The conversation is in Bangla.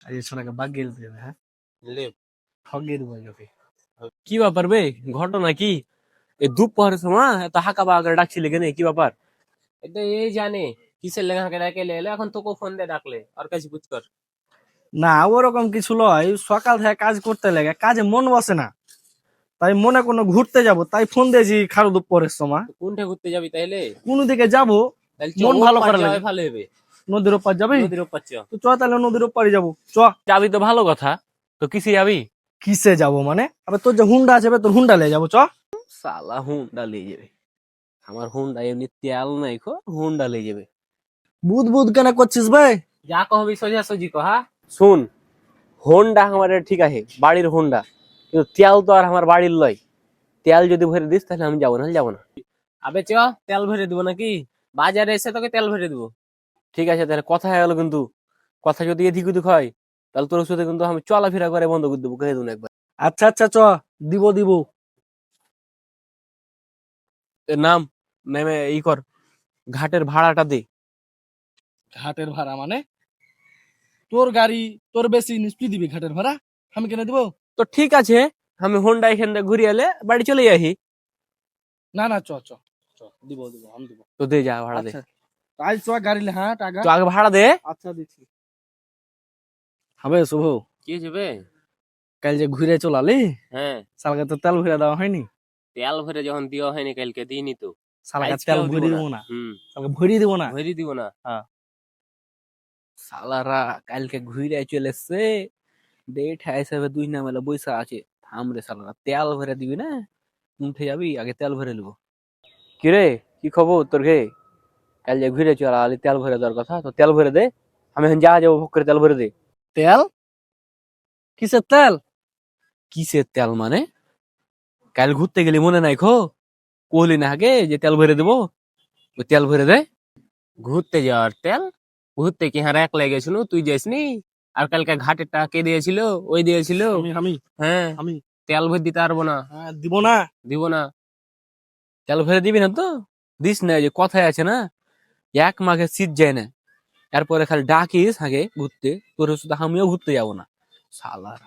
আজ সোনাকে বাগিয়ে দিতে হবে, হ্যাঁ লে ঠগিয়ে দেবো ওকে। কি ব্যাপার বে, ঘটনা কি? এই দুপুরের সময় এত হাঁকা বাগা ডাকছিলে কেন, কি ব্যাপার? এটা এই জানে কিসের লেখা ডাকে এলে এখন তোকে ফোন দিয়ে ডাকলে আর কাছে পুছ কর। না ওরকম কিছু লয়, সকাল থেকে কাজ করতে লাগে, কাজে মন বসে না, তাই মনে কোনো ঘুরতে যাব, তাই ফোন দিয়েছি খারো দুপুরের সময়। কোনটা ঘুরতে যাবি তাইলে? কোন দিকে যাবো, তাহলে মন ভালো করে যাওয়াই লাগে। ভালো হবে। নদীর ওপার যাবি? নদীর ওপার চ। তো চ তাহলে নদীর ওপারে যাবো, চ। যাবি তো ভালো কথা, তো কিসে যাবি? কিসে যাবো মানে, আবার তোর যে হুন্ডা আছে তোর হুন্ডা নিয়ে যাবো, চ। সালা হুন্ডা নিয়ে যাবে? আমার হুন্ডা এমনি তেল নাই খো, হুন্ডা নিয়ে যাবে? বুধ বুধ কেন করছিস ভাই? যা কহবি সোজা সোজি কহা। শুন, হোন্ডা আমার ঠিক আছে, বাড়ির হোন্ডা, কিন্তু তেল তো আর আমার বাড়ির লয়। তেল যদি ভরে দিস তাহলে আমি যাবো, না যাবো না। আবে চ, তেল ভরে দিব নাকি? বাজারে এসে তোকে তেল ভরে দিব। ঠিক আছে তাহলে, কথা হয়ে গেল, কিন্তু কথা যদি এদিক ওদিক হয় তাহলে তোর সাথে কিন্তু আমি চলাফেরা করে বন্ধ করে দেবো, কে দেবো একবার। আচ্ছা আচ্ছা চ, দিব দিব। নাম নেমে ই কর, ঘাটের ভাড়াটা দে। ঘাটের ভাড়া মানে? তোর গাড়ি, তোর বেশি নিশ্চয় দিবি ঘাটের ভাড়া, আমি কেন দিব? তো ঠিক আছে, আমি হোন্ডা এখান থেকে ঘুরে এলে বাড়ি চলে যাই। না না চ চ চ, দিব দিব আমি দিব। তো দে, যা ভাড়া দে। আচ্ছা তাই চ, গাড়ি লে, হ্যাঁ টাকা। তো আগে ভাড়া দে। আচ্ছা দিচ্ছি। হবে শুভ, কি যাবে? কাল যে ঘুরে চলালি, হ্যাঁ, সালকে তো তেল ভরে দেওয়া হয়নি। তেল ভরে যখন দেওয়া হয়নি কালকে দিইনি তো। সালকে তেল আজকেও দিব ভরি না। দিব না, হুম, সালকে ভরি দিব না। ভরি দিব না। সালারা কালকে ঘুরে চলে এসছে, ডেট হিসাবে 2 নামেলা বৈশা আছে। থাম রে সালারা, তেল ভরে দিবি না? উঠে যাবি, আগে তেল ভরে নেবো। কিরে, কি খবর তোর গে? কাল যে ঘুরে চলা আলি, তেল ভরে দেওয়ার কথা, তো তেল ভরে দে। আমি এখন যা যাবো ভোগ করে তেল ভরে দে। তেল? কিসের তেল? কিসের তেল মানে? কাল ঘুরতে গেলি মনে নাই খো? কহলি না আগে যে তেল ভরে দেবো, ওই তেল ভরে দে। ঘুরতে যাওয়ার তেল? ঘুরতে কি হার এক লেগেছিল, তুই যাসনি? আর কালকে ঘাটেরটা কে দিয়েছিল? ওই দিয়েছিল। আমি আমি হ্যাঁ, আমি তেল ভরে দিতে পারবো না। হ্যাঁ, দিব না। দিব না। তেল ভরে দিবি না তো দিস না, যে কথায় আছে না, এক মাঘে শীত যায় না। এরপরে খালি ডাকিস আগে ঘুরতে, তোর শুধু আমিও ঘুরতে যাবো না। শালার